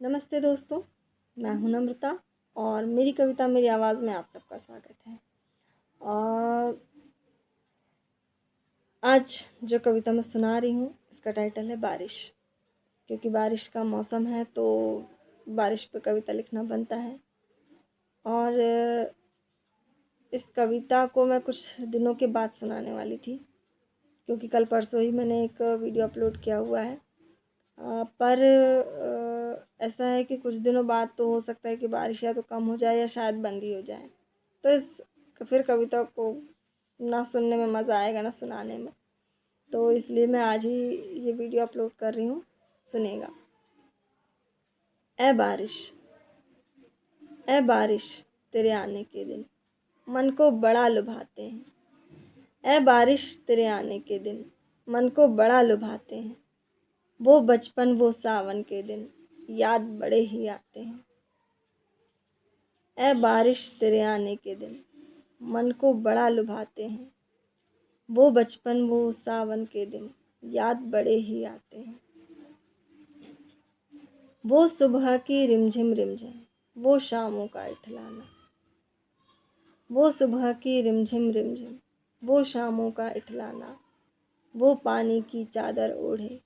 नमस्ते दोस्तों, मैं हूं नम्रता और मेरी कविता मेरी आवाज़ में आप सबका स्वागत है। और आज जो कविता मैं सुना रही हूँ इसका टाइटल है बारिश। क्योंकि बारिश का मौसम है तो बारिश पे कविता लिखना बनता है। और इस कविता को मैं कुछ दिनों के बाद सुनाने वाली थी, क्योंकि कल परसों ही मैंने एक वीडियो अपलोड किया हुआ है। पर ऐसा है कि कुछ दिनों बाद तो हो सकता है कि बारिश या तो कम हो जाए या शायद बंद ही हो जाए, तो इस फिर कविता को ना सुनने में मज़ा आएगा ना सुनाने में, तो इसलिए मैं आज ही ये वीडियो अपलोड कर रही हूँ। सुनेगा। ए बारिश तेरे आने के दिन मन को बड़ा लुभाते हैं। ए बारिश तेरे आने के दिन मन को बड़ा लुभाते हैं। वो बचपन वो सावन के दिन याद बड़े ही आते हैं। ए बारिश तेरे आने के दिन मन को बड़ा लुभाते हैं। वो बचपन वो सावन के दिन याद बड़े ही आते हैं। वो सुबह की रिमझिम रिमझिम वो शामों का इठलाना। वो सुबह की रिमझिम रिमझिम वो शामों का इठलाना। वो पानी की चादर ओढ़े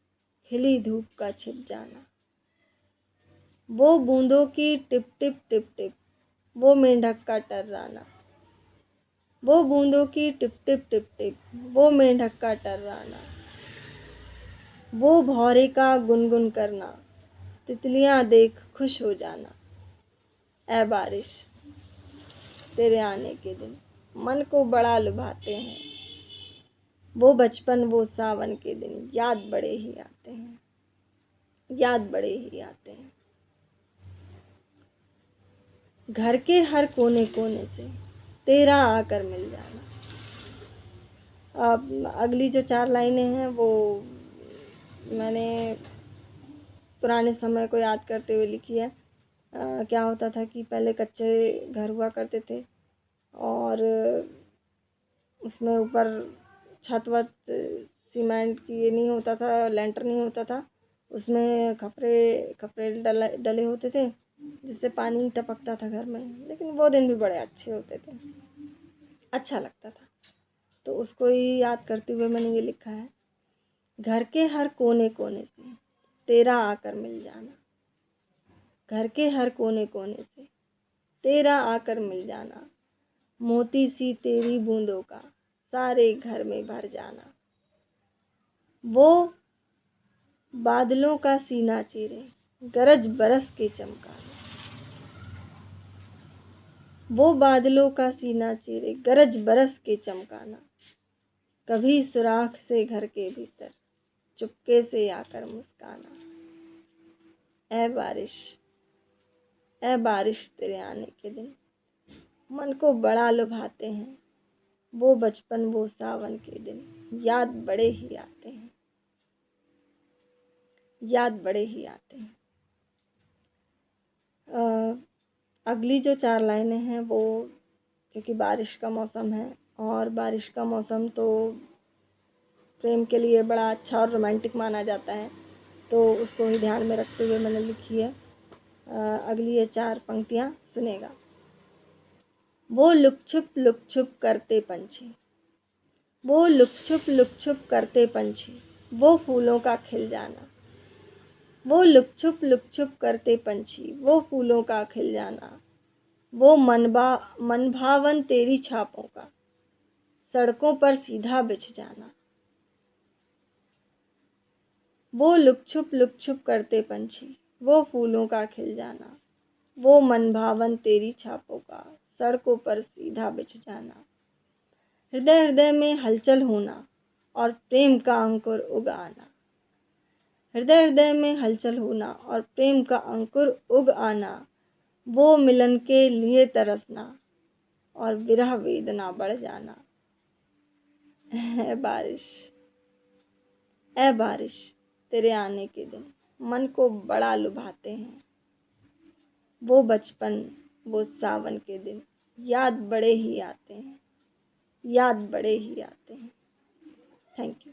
खिली धूप का छिप जाना। वो बूंदों की टिप टिप टिप टिप वो मेंढक का टर्राना। वो बूंदों की टिप टिप टिप टिप वो मेंढक का टर्राना। वो भौरे का गुनगुन करना तितलियां देख खुश हो जाना। ए बारिश तेरे आने के दिन मन को बड़ा लुभाते हैं। वो बचपन वो सावन के दिन याद बड़े ही आते हैं। याद बड़े ही आते हैं। घर के हर कोने कोने से तेरा आकर मिल जाना। अब अगली जो 4 लाइनें हैं वो मैंने पुराने समय को याद करते हुए लिखी है। क्या होता था कि पहले कच्चे घर हुआ करते थे और उसमें ऊपर छत वत सीमेंट की ये नहीं होता था, लेंटर नहीं होता था। उसमें खपरे डले होते थे जिससे पानी टपकता था घर में। लेकिन वो दिन भी बड़े अच्छे होते थे, अच्छा लगता था। तो उसको ही याद करते हुए मैंने ये लिखा है। घर के हर कोने कोने से तेरा आकर मिल जाना। घर के हर कोने कोने से तेरा आकर मिल जाना। मोती सी तेरी बूंदों का सारे घर में भर जाना। वो बादलों का सीना चीरे गरज बरस के चमकाना। वो बादलों का सीना चीरे गरज बरस के चमकाना। कभी सुराख से घर के भीतर चुपके से आकर मुस्काना। ए बारिश तेरे आने के दिन मन को बड़ा लुभाते हैं। वो बचपन वो सावन के दिन याद बड़े ही आते हैं। याद बड़े ही आते हैं। अगली जो 4 लाइनें हैं वो, क्योंकि बारिश का मौसम है और बारिश का मौसम तो प्रेम के लिए बड़ा अच्छा और रोमांटिक माना जाता है, तो उसको ही ध्यान में रखते हुए मैंने लिखी है। अगली ये 4 पंक्तियाँ सुनेगा। वो लुक छुप करते पंछी। वो लुक छुप करते पंछी वो फूलों का खिल जाना। वो लुक छुप करते पंछी वो फूलों का खिल जाना। वो मन भावन तेरी छापों का सड़कों पर सीधा बिछ जाना। वो लुक छुप करते पंछी वो फूलों का खिल जाना। वो मन भावन तेरी छापों का सड़कों पर सीधा बिछ जाना। हृदय हृदय में हलचल होना और प्रेम का अंकुर उगाना। हृदय हृदय में हलचल होना और प्रेम का अंकुर उग आना। वो मिलन के लिए तरसना और विरह वेदना बढ़ जाना। ए बारिश तेरे आने के दिन मन को बड़ा लुभाते हैं। वो बचपन वो सावन के दिन याद बड़े ही आते हैं। याद बड़े ही आते हैं। Thank you.